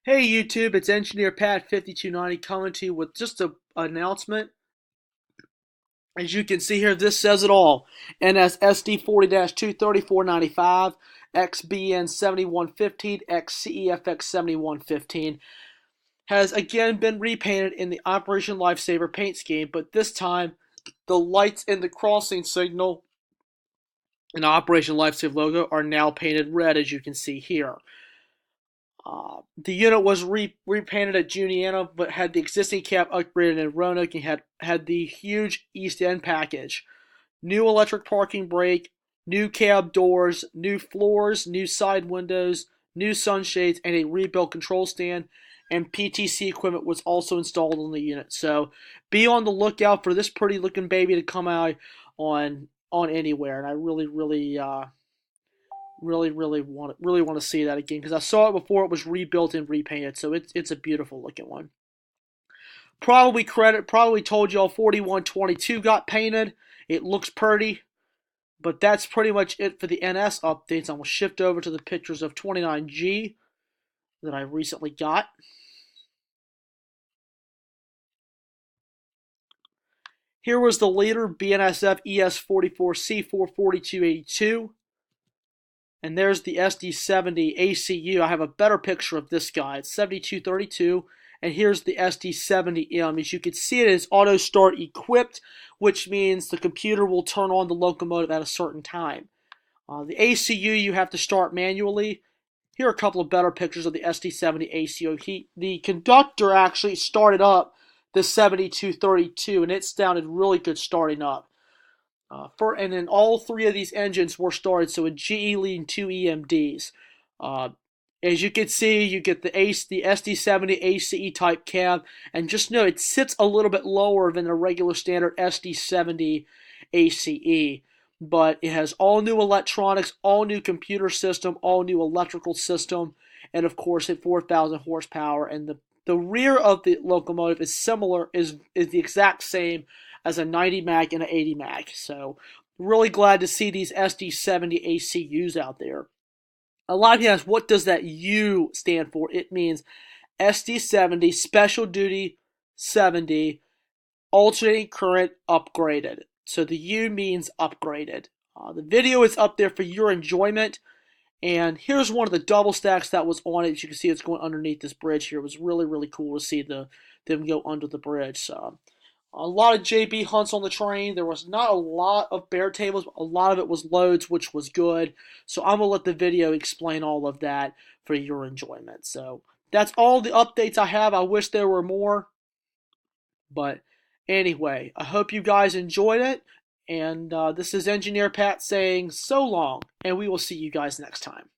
Hey YouTube, it's Engineer Pat 5290 coming to you with just an announcement. As you can see here, this says it all. NSSD 40-23495, XBN 7115, XCEFX 7115 has again been repainted in the Operation Lifesaver paint scheme, but this time the lights in the crossing signal and Operation Lifesaver logo are now painted red, as you can see here. The unit was repainted at Juniana, but had the existing cab upgraded in Roanoke and had the huge East End package. New electric parking brake, new cab doors, new floors, new side windows, new sunshades, and a rebuilt control stand. And PTC equipment was also installed on the unit. So be on the lookout for this pretty looking baby to come out on anywhere. And I really want to see that again because I saw it before it was rebuilt and repainted, so it's a beautiful looking one. Probably told y'all 4122 got painted. It looks pretty, but that's pretty much it for the NS updates. I'm gonna shift over to the pictures of 29G that I recently got. Here was the leader BNSF ES44C44282. And there's the SD70 ACU. I have a better picture of this guy. It's 7232. And here's the SD70M. As you can see, it is auto start equipped, which means the computer will turn on the locomotive at a certain time. The ACU you have to start manually. Here are a couple of better pictures of the SD70 ACU. The conductor actually started up the 7232, and it sounded really good starting up. And then all three of these engines were started, so a GE leading two EMDs. Uh, as you can see, you get the SD70 ACE type cab, and just know it sits a little bit lower than a regular standard SD70 ACE, but it has all new electronics, all new computer system, all new electrical system, and of course at 4,000 horsepower. And the rear of the locomotive is the exact same as a 90 mag and an 80 mag. So really glad to see these SD70 ACUs out there. A lot of you ask, what does that U stand for? It means SD70 Special Duty 70 Alternating Current Upgraded. So the U means upgraded. The video is up there for your enjoyment. And here's one of the double stacks that was on it. As you can see, it's going underneath this bridge here. It was really, really cool to see them go under the bridge. So a lot of JB hunts on the train. There was not a lot of bare tables. But a lot of it was loads, which was good. So I'm going to let the video explain all of that for your enjoyment. So that's all the updates I have. I wish there were more. But anyway, I hope you guys enjoyed it. And this is Engineer Pat saying so long. And we will see you guys next time.